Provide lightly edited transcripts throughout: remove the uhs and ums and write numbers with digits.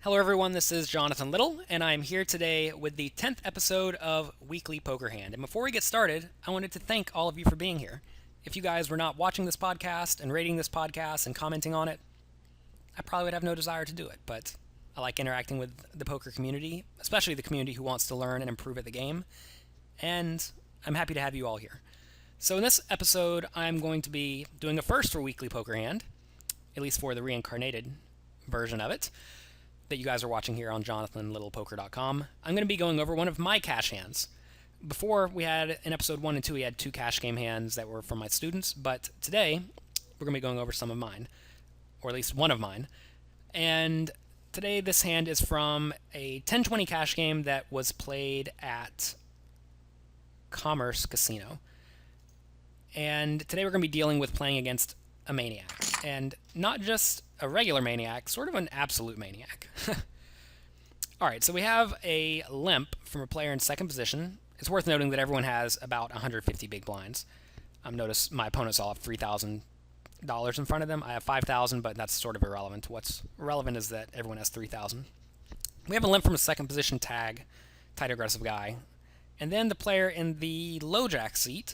Hello, everyone. This is Jonathan Little, and I'm here today with the 10th episode of Weekly Poker Hand. And before we get started, I wanted to thank all of you for being here. If you guys were not watching this podcast and rating this podcast and commenting on it, I probably would have no desire to do it. But I like interacting with the poker community, especially the community who wants to learn and improve at the game. And I'm happy to have you all here. So, in this episode, I'm going to be doing a first for Weekly Poker Hand, at least for the reincarnated version of it that you guys are watching here on jonathanlittlepoker.com. I'm going to be going over one of my cash hands. Before, we had in episode 1 and 2, we had 2 cash game hands that were from my students, but today we're going to be going over some of mine, or at least one of mine. And today this hand is from a 10-20 cash game that was played at Commerce Casino. And today we're going to be dealing with playing against a maniac. And not just a regular maniac, sort of an absolute maniac. Alright, so we have a limp from a player in second position. It's worth noting that everyone has about 150 big blinds. Notice my opponents all have $3,000 in front of them. I have 5,000, but that's sort of irrelevant. What's relevant is that everyone has 3,000. We have a limp from a second position tag, tight aggressive guy. And then the player in the low jack seat,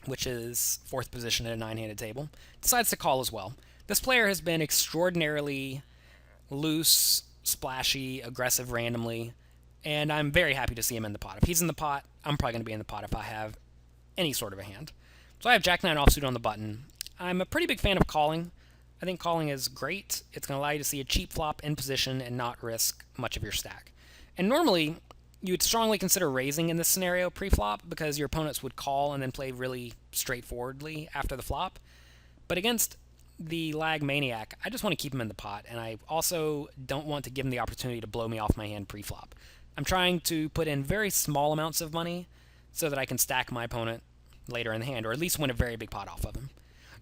which is fourth position at a 9-handed table, decides to call as well. This player has been extraordinarily loose, splashy, aggressive randomly, and I'm very happy to see him in the pot. If he's in the pot, I'm probably going to be in the pot if I have any sort of a hand. So I have Jack 9 offsuit on the button. I'm a pretty big fan of calling. I think calling is great. It's going to allow you to see a cheap flop in position and not risk much of your stack. And normally, you would strongly consider raising in this scenario pre-flop because your opponents would call and then play really straightforwardly after the flop. But against the lag maniac, I just want to keep him in the pot, and I also don't want to give him the opportunity to blow me off my hand pre-flop. I'm trying to put in very small amounts of money so that I can stack my opponent later in the hand, or at least win a very big pot off of him.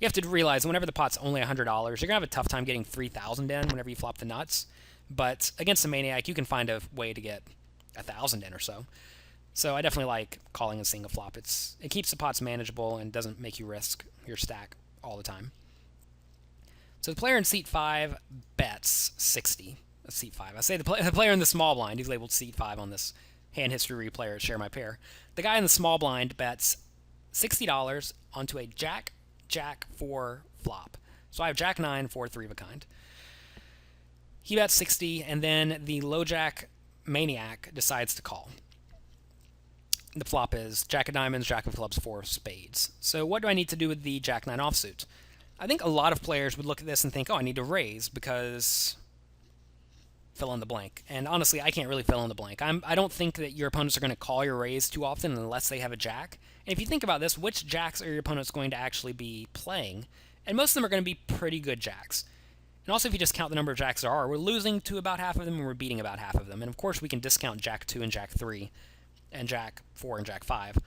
You have to realize whenever the pot's only $100, you're going to have a tough time getting 3,000 in whenever you flop the nuts. But against a maniac, you can find a way to get 1,000 in or so. So I definitely like calling and seeing a flop. It keeps the pots manageable and doesn't make you risk your stack all the time. So the player in seat 5 bets 60. That's seat 5. I say the player in the small blind, he's labeled seat 5 on this hand history replayer at Share My Pair. The guy in the small blind bets $60 onto a Jack 4 flop. So I have Jack 9 for 3 of a kind. He bets 60, and then the low Jack maniac decides to call. The flop is Jack of diamonds, Jack of clubs, 4 of spades. So what do I need to do with the Jack 9 offsuit? I think a lot of players would look at this and think, oh, I need to raise because fill in the blank. And honestly, I can't really fill in the blank. I don't think that your opponents are going to call your raise too often unless they have a jack. And if you think about this, which jacks are your opponents going to actually be playing? And most of them are going to be pretty good jacks. And also, if you just count the number of jacks there are, we're losing to about half of them and we're beating about half of them. And of course, we can discount Jack 2 and Jack 3 and Jack 4 and Jack 5.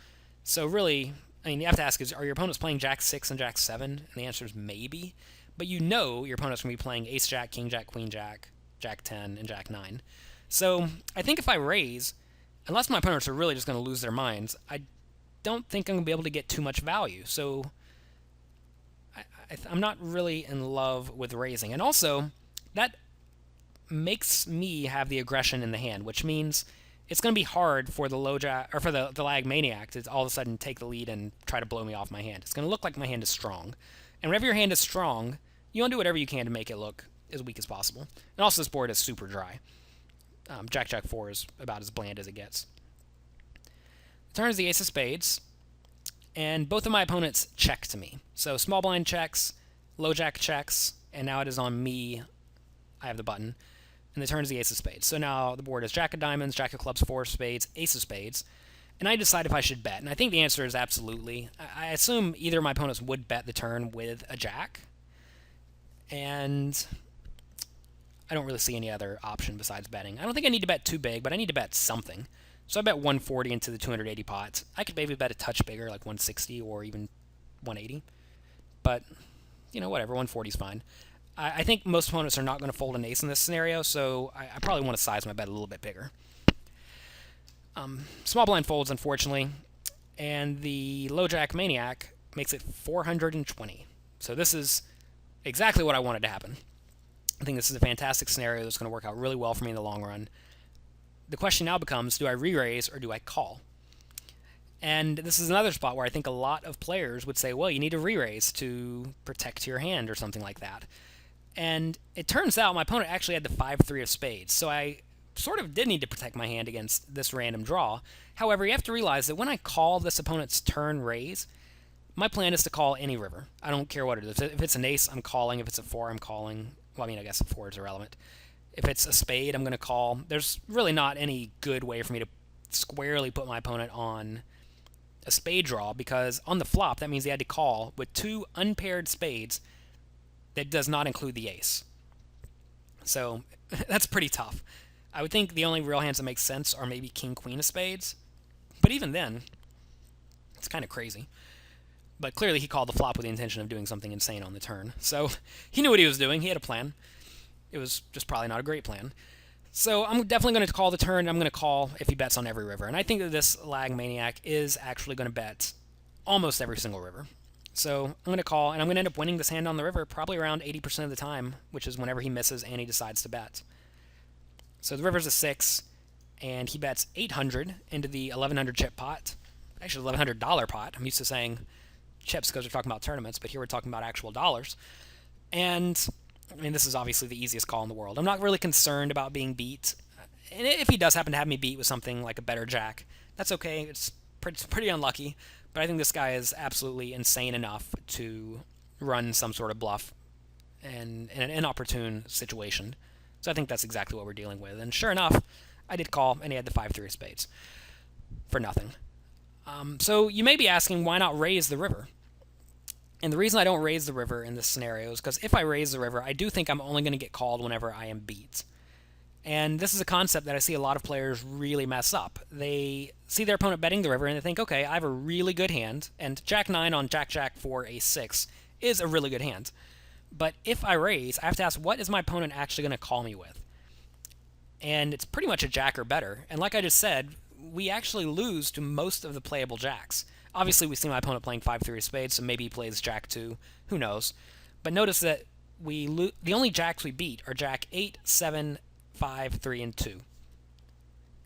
So really, I mean, you have to ask, are your opponents playing Jack 6 and Jack 7? And the answer is maybe. But you know your opponent's going to be playing Ace Jack, King Jack, Queen Jack, Jack 10, and Jack 9. So I think if I raise, unless my opponents are really just going to lose their minds, I don't think I'm going to be able to get too much value. So I'm not really in love with raising. And also, that makes me have the aggression in the hand, which means it's going to be hard for the low jack or for the lag maniac to all of a sudden take the lead and try to blow me off my hand. It's going to look like my hand is strong. And whenever your hand is strong, you want to do whatever you can to make it look as weak as possible. And also, this board is super dry. Jack 4 is about as bland as it gets. Turn is the ace of spades. And both of my opponents check to me. So small blind checks, low jack checks, and now it is on me. I have the button. And the turn is the ace of spades. So now the board is Jack of diamonds, Jack of clubs, 4 of spades, ace of spades. And I decide if I should bet. And I think the answer is absolutely. I assume either of my opponents would bet the turn with a jack. And I don't really see any other option besides betting. I don't think I need to bet too big, but I need to bet something. So I bet 140 into the 280 pot. I could maybe bet a touch bigger, like 160 or even 180. But, you know, whatever, 140 is fine. I think most opponents are not going to fold an ace in this scenario, so I probably want to size my bet a little bit bigger. Small blind folds, unfortunately, and the low jack maniac makes it 420. So this is exactly what I wanted to happen. I think this is a fantastic scenario that's going to work out really well for me in the long run. The question now becomes, do I re-raise or do I call? And this is another spot where I think a lot of players would say, well, you need to re-raise to protect your hand or something like that. And it turns out my opponent actually had the 5-3 of spades, so I sort of did need to protect my hand against this random draw. However, you have to realize that when I call this opponent's turn raise, my plan is to call any river. I don't care what it is. If it's an ace, I'm calling. If it's a 4, I'm calling. Well, I mean, I guess a 4 is irrelevant. If it's a spade, I'm going to call. There's really not any good way for me to squarely put my opponent on a spade draw, because on the flop, that means he had to call with 2 unpaired spades that does not include the ace. So that's pretty tough. I would think the only real hands that make sense are maybe king, queen of spades. But even then, it's kind of crazy. But clearly he called the flop with the intention of doing something insane on the turn. So he knew what he was doing. He had a plan. It was just probably not a great plan. So I'm definitely going to call the turn. I'm going to call if he bets on every river. And I think that this lag maniac is actually going to bet almost every single river. So I'm going to call, and I'm going to end up winning this hand on the river probably around 80% of the time, which is whenever he misses and he decides to bet. So the river's a 6, and he bets 800 into the 1100 chip pot. Actually, $1,100 pot. I'm used to saying chips because we're talking about tournaments, but here we're talking about actual dollars. And I mean, this is obviously the easiest call in the world. I'm not really concerned about being beat. And if he does happen to have me beat with something like a better jack, that's okay. It's pretty unlucky. But I think this guy is absolutely insane enough to run some sort of bluff in an inopportune situation. So I think that's exactly what we're dealing with. And sure enough, I did call, and he had the 5-3 of spades for nothing. So you may be asking, why not raise the river? And the reason I don't raise the river in this scenario is because if I raise the river, I do think I'm only going to get called whenever I am beat. And this is a concept that I see a lot of players really mess up. They see their opponent betting the river and they think, okay, I have a really good hand, and Jack 9 on Jack Jack for Ace 6 is a really good hand. But if I raise, I have to ask, what is my opponent actually going to call me with? And it's pretty much a jack or better. And like I just said, we actually lose to most of the playable jacks. Obviously, we see my opponent playing 5-3 of spades, so maybe he plays Jack 2. Who knows? But notice that the only jacks we beat are Jack 8, 7, 5, 3, and 2.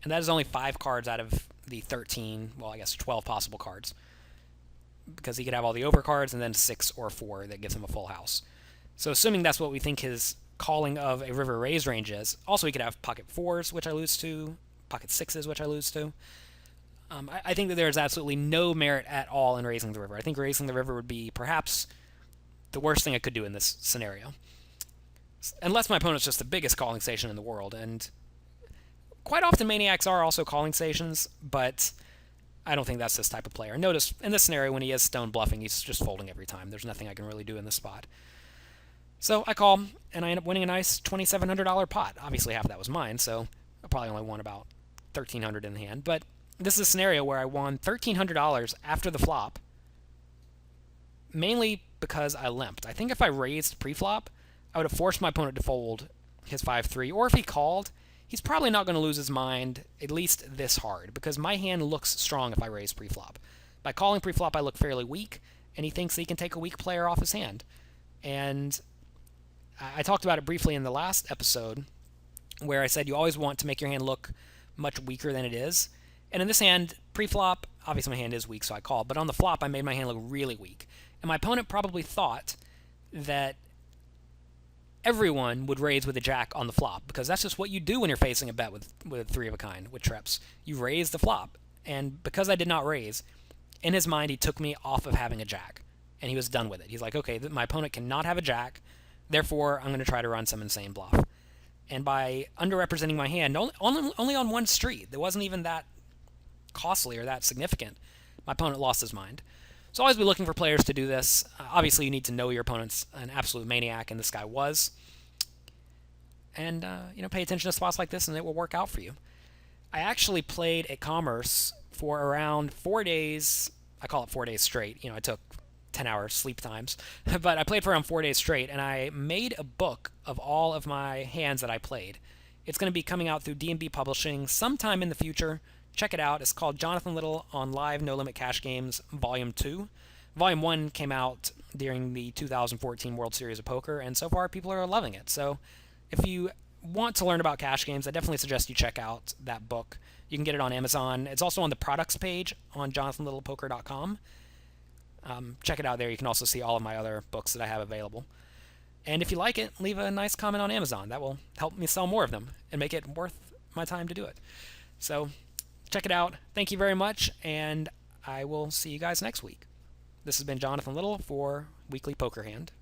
And that is only 5 cards out of the 13, well, I guess 12 possible cards. Because he could have all the over cards and then 6 or 4 that gives him a full house. So assuming that's what we think his calling of a river raise range is, also he could have pocket 4s, which I lose to, pocket 6s, which I lose to. I think that there is absolutely no merit at all in raising the river. I think raising the river would be perhaps the worst thing I could do in this scenario. Unless my opponent's just the biggest calling station in the world. And quite often maniacs are also calling stations, but I don't think that's this type of player. Notice in this scenario when he is stone bluffing, he's just folding every time. There's nothing I can really do in this spot. So I call, and I end up winning a nice $2,700 pot. Obviously half of that was mine, so I probably only won about $1,300 in the hand. But this is a scenario where I won $1,300 after the flop, mainly because I limped. I think if I raised pre-flop, I would have forced my opponent to fold his 5-3, or if he called, he's probably not going to lose his mind, at least this hard, because my hand looks strong if I raise pre-flop. By calling pre-flop, I look fairly weak, and he thinks he can take a weak player off his hand. And I talked about it briefly in the last episode, where I said you always want to make your hand look much weaker than it is. And in this hand, pre-flop, obviously my hand is weak, so I called. But on the flop, I made my hand look really weak. And my opponent probably thought that everyone would raise with a jack on the flop, because that's just what you do when you're facing a bet with 3 of a kind, with trips. You raise the flop. And because I did not raise, in his mind, he took me off of having a jack. And he was done with it. He's like, okay, my opponent cannot have a jack, therefore I'm going to try to run some insane bluff. And by underrepresenting my hand, only on one street, that wasn't even that costly or that significant, my opponent lost his mind. So always be looking for players to do this. Obviously, you need to know your opponent's an absolute maniac, and this guy was. And, pay attention to spots like this, and it will work out for you. I actually played at Commerce for around 4 days. I call it 4 days straight. I took 10-hour sleep times. But I played for around 4 days straight, and I made a book of all of my hands that I played. It's going to be coming out through D&B Publishing sometime in the future. Check it out. It's called Jonathan Little on Live No Limit Cash Games Volume 2. Volume 1 came out during the 2014 World Series of Poker, and so far people are loving it. So if you want to learn about cash games, I definitely suggest you check out that book. You can get it on Amazon. It's also on the products page on jonathanlittlepoker.com. Check it out there. You can also see all of my other books that I have available. And if you like it, leave a nice comment on Amazon. That will help me sell more of them and make it worth my time to do it. So check it out. Thank you very much, and I will see you guys next week. This has been Jonathan Little for Weekly Poker Hand.